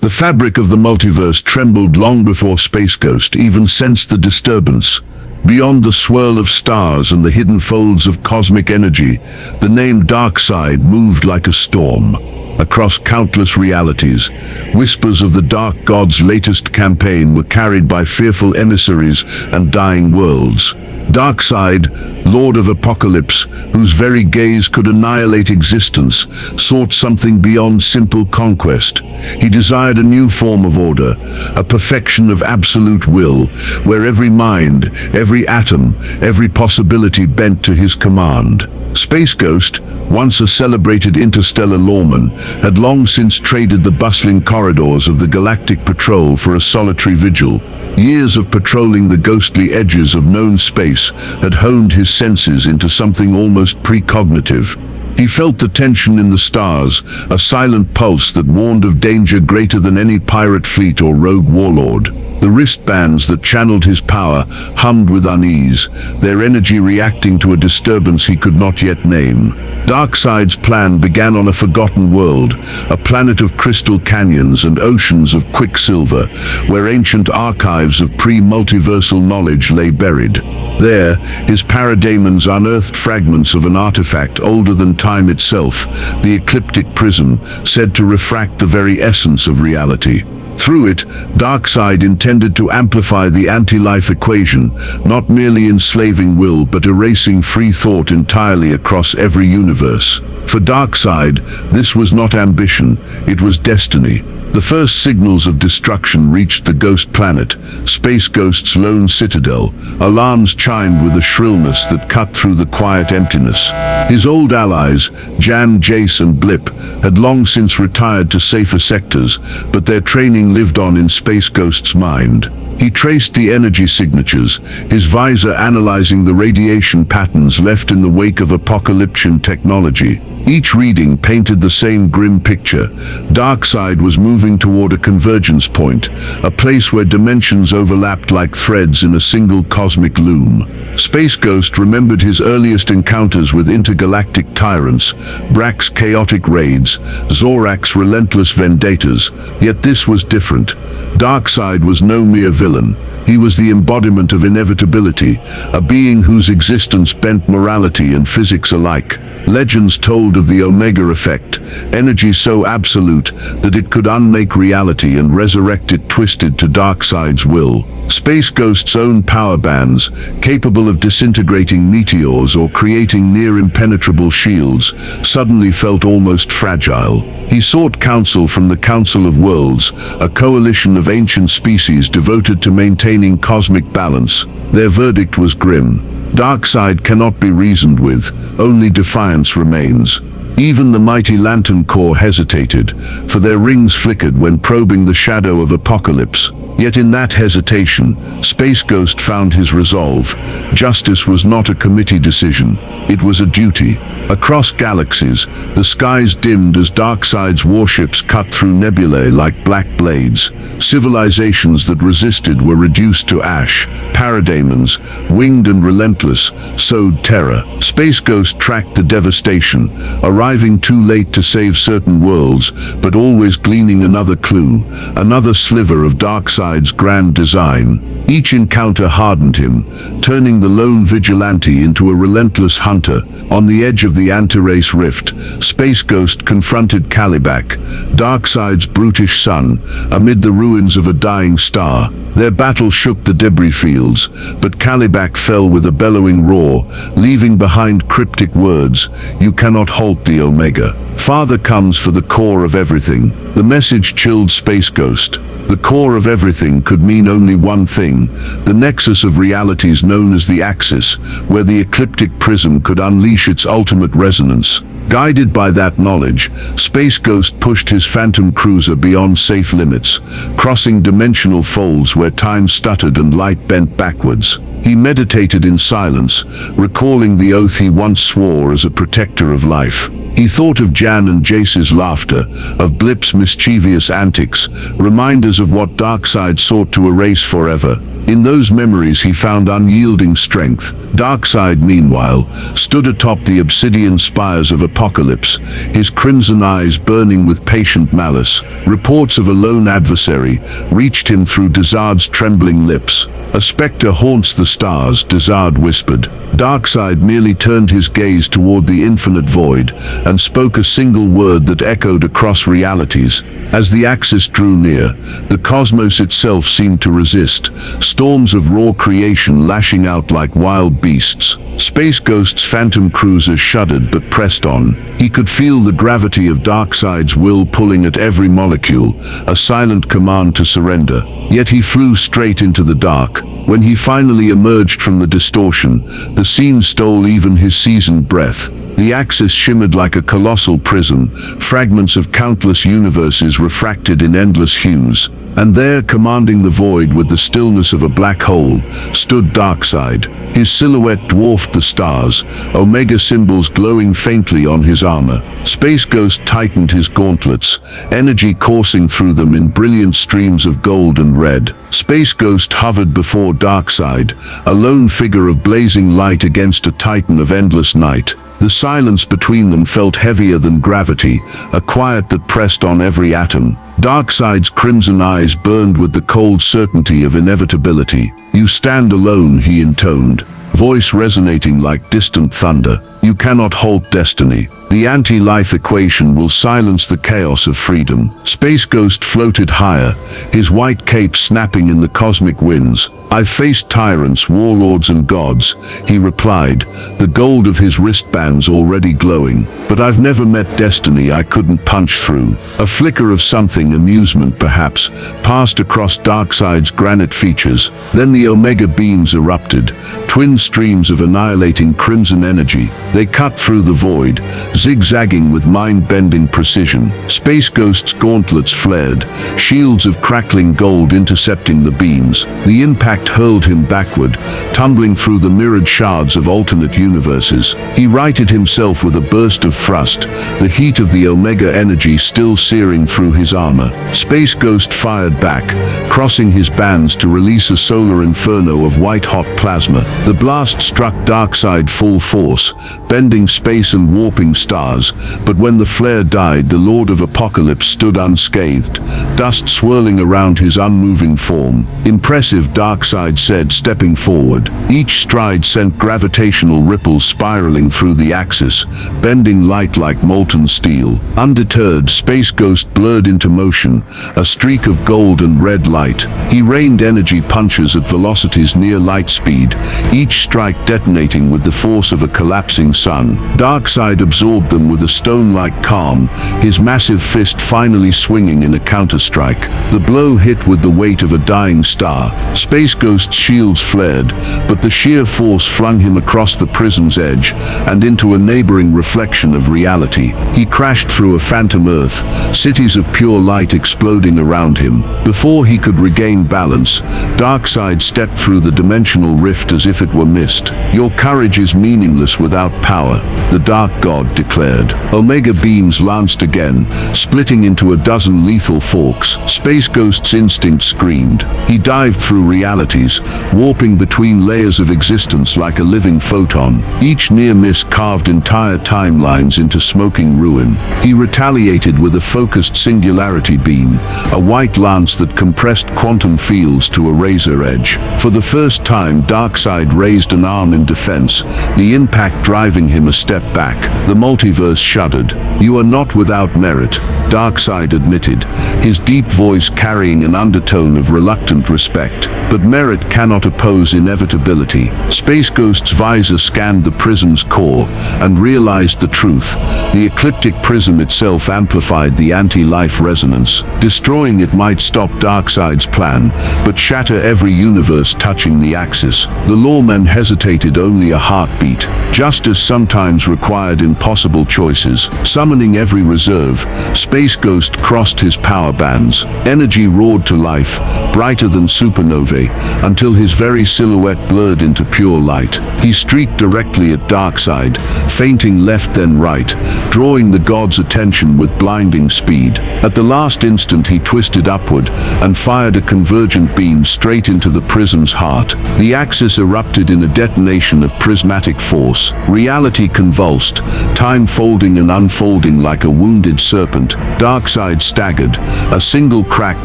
The fabric of the multiverse trembled long before Space Ghost even sensed the disturbance. Beyond the swirl of stars and the hidden folds of cosmic energy, the name Darkseid moved like a storm. Across countless realities, whispers of the Dark God's latest campaign were carried by fearful emissaries and dying worlds. Darkseid, Lord of Apokolips, whose very gaze could annihilate existence, sought something beyond simple conquest. He desired a new form of order, a perfection of absolute will, where every mind, every atom, every possibility bent to his command. Space Ghost, once a celebrated interstellar lawman, had long since traded the bustling corridors of the Galactic Patrol for a solitary vigil. Years of patrolling the ghostly edges of known space had honed his senses into something almost precognitive. He felt the tension in the stars, a silent pulse that warned of danger greater than any pirate fleet or rogue warlord. The wristbands that channeled his power hummed with unease, their energy reacting to a disturbance he could not yet name. Darkseid's plan began on a forgotten world, a planet of crystal canyons and oceans of quicksilver, where ancient archives of pre-multiversal knowledge lay buried. There, his parademons unearthed fragments of an artifact older than time itself, the Ecliptic Prism, said to refract the very essence of reality. Through it, Darkseid intended to amplify the anti-life equation, not merely enslaving will but erasing free thought entirely across every universe. For Darkseid, this was not ambition, it was destiny. The first signals of destruction reached the ghost planet, Space Ghost's lone citadel. Alarms chimed with a shrillness that cut through the quiet emptiness. His old allies, Jan, Jace and Blip, had long since retired to safer sectors, but their training lived on in Space Ghost's mind. He traced the energy signatures, his visor analyzing the radiation patterns left in the wake of apocalyptic technology. Each reading painted the same grim picture. Darkseid was moving toward a convergence point, a place where dimensions overlapped like threads in a single cosmic loom. Space Ghost remembered his earliest encounters with intergalactic tyrants, Brack's chaotic raids, Zorak's relentless vendettas, yet this was different. Darkseid was no mere villain. He was the embodiment of inevitability, a being whose existence bent morality and physics alike. Legends told of the Omega effect, energy so absolute that it could unmake reality and resurrect it twisted to Darkseid's will. Space Ghost's own power bands, capable of disintegrating meteors or creating near-impenetrable shields, suddenly felt almost fragile. He sought counsel from the Council of Worlds, a coalition of ancient species devoted to maintaining cosmic balance. Their verdict was grim. Darkseid cannot be reasoned with, only defiance remains. Even the mighty Lantern Corps hesitated, for their rings flickered when probing the shadow of Apokolips. Yet in that hesitation, Space Ghost found his resolve. Justice was not a committee decision, it was a duty. Across galaxies, the skies dimmed as Darkseid's warships cut through nebulae like black blades. Civilizations that resisted were reduced to ash. Parademons, winged and relentless, sowed terror. Space Ghost tracked the devastation, arriving too late to save certain worlds, but always gleaning another clue, another sliver of Darkseid's grand design. Each encounter hardened him, turning the lone vigilante into a relentless hunter. On the edge of the anti-race rift, Space Ghost confronted Kalibak, Darkseid's brutish son, amid the ruins of a dying star. Their battle shook the debris fields, but Kalibak fell with a bellowing roar, leaving behind cryptic words, "You cannot halt the Omega. Father comes for the core of everything." The message chilled Space Ghost. The core of everything could mean only one thing, the nexus of realities known as the Axis, where the Ecliptic Prism could unleash its ultimate resonance. Guided by that knowledge, Space Ghost pushed his phantom cruiser beyond safe limits, crossing dimensional folds where time stuttered and light bent backwards. He meditated in silence, recalling the oath he once swore as a protector of life. He thought of Jan and Jace's laughter, of Blip's mischievous antics, reminders of what Darkseid sought to erase forever. In those memories he found unyielding strength. Darkseid, meanwhile, stood atop the obsidian spires of Apokolips, his crimson eyes burning with patient malice. Reports of a lone adversary reached him through Darkseid's trembling lips. "A spectre haunts the stars," Darkseid whispered. Darkseid merely turned his gaze toward the infinite void and spoke a single word that echoed across realities. As the axis drew near, the cosmos itself seemed to resist, storms of raw creation lashing out like wild beasts. Space Ghost's phantom cruiser shuddered but pressed on. He could feel the gravity of Darkseid's will pulling at every molecule, a silent command to surrender. Yet he flew straight into the dark. When he finally emerged from the distortion, the scene stole even his seasoned breath. The axis shimmered like a colossal prism, fragments of countless universes refracted in endless hues. And there, commanding the void with the stillness of a black hole, stood Darkseid. His silhouette dwarfed the stars, omega symbols glowing faintly on his armor. Space Ghost tightened his gauntlets, energy coursing through them in brilliant streams of gold and red. Space Ghost hovered before Darkseid, a lone figure of blazing light against a titan of endless night. The silence between them felt heavier than gravity, a quiet that pressed on every atom. Darkseid's crimson eyes burned with the cold certainty of inevitability. "You stand alone," he intoned, voice resonating like distant thunder. "You cannot halt destiny. The anti-life equation will silence the chaos of freedom." Space Ghost floated higher, his white cape snapping in the cosmic winds. "I've faced tyrants, warlords and gods," he replied, the gold of his wristbands already glowing. "But I've never met destiny I couldn't punch through." A flicker of something, amusement perhaps, passed across Darkseid's granite features. Then the omega beams erupted, twin streams of annihilating crimson energy. They cut through the void, zigzagging with mind-bending precision. Space Ghost's gauntlets flared, shields of crackling gold intercepting the beams. The impact hurled him backward, tumbling through the mirrored shards of alternate universes. He righted himself with a burst of thrust, the heat of the omega energy still searing through his armor. Space Ghost fired back, crossing his bands to release a solar inferno of white-hot plasma. The blast struck Darkseid full force, bending space and warping stars, but when the flare died, the Lord of Apokolips stood unscathed, dust swirling around his unmoving form. "Impressive," Darkseid said, stepping forward. Each stride sent gravitational ripples spiraling through the axis, bending light like molten steel. Undeterred, Space Ghost blurred into motion, a streak of gold and red light. He rained energy punches at velocities near light speed, each strike detonating with the force of a collapsing sun. Darkseid absorbed them with a stone-like calm, his massive fist finally swinging in a counterstrike. The blow hit with the weight of a dying star. Space Ghost's shields flared, but the sheer force flung him across the prism's edge and into a neighboring reflection of reality. He crashed through a phantom Earth, cities of pure light exploding around him. Before he could regain balance, Darkseid stepped through the dimensional rift as if it were mist. "Your courage is meaningless without power," the Dark God declared. Omega beams lanced again, splitting into a dozen lethal forks. Space Ghost's instinct screamed. He dived through realities, warping between layers of existence like a living photon. Each near miss carved entire timelines into smoking ruin. He retaliated with a focused singularity beam, a white lance that compressed quantum fields to a razor edge. For the first time, Darkseid raised an arm in defense, the impact driving him a step back. The multiverse shuddered. "You are not without merit," Darkseid admitted, his deep voice carrying an undertone of reluctant respect. "But merit cannot oppose inevitability." Space Ghost's visor scanned the prism's core and realized the truth. The Ecliptic Prism itself amplified the anti-life resonance. Destroying it might stop Darkseid's plan, but shatter every universe touching the axis. The lawman hesitated only a heartbeat. Justice sometimes required impossible choices. Summoning every reserve, Space Ghost crossed his power bands. Energy roared to life, brighter than supernovae, until his very silhouette blurred into pure light. He streaked directly at Darkseid, fainting left then right, drawing the god's attention with blinding speed. At the last instant he twisted upward and fired a convergent beam straight into the prism's heart. The axis erupted in a detonation of prismatic force. Reality convulsed, time folding and unfolding like a wounded serpent. Darkseid staggered, a single crack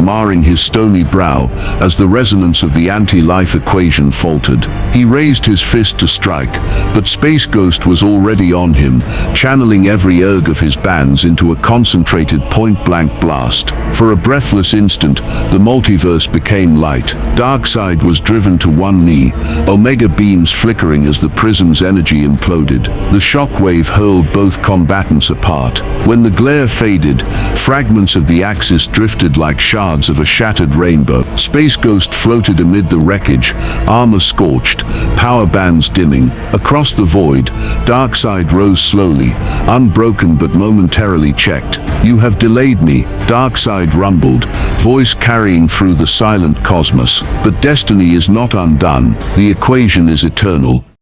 marring his stony brow as the resonance of the anti-life equation faltered. He raised his fist to strike, but Space Ghost was already on him, channeling every erg of his bands into a concentrated point-blank blast. For a breathless instant, the multiverse became light. Darkseid was driven to one knee, omega beams flickering as the prism's energy imploded. The shockwave hurled both combatants apart. When the glare faded, fragments of the axis drifted like shards of a shattered rainbow. Space Ghost floated amid the wreckage, armor scorched, power bands dimming. Across the void, Darkseid rose slowly, unbroken but momentarily checked. "You have delayed me," Darkseid rumbled, voice carrying through the silent cosmos. "But destiny is not undone. The equation is eternal."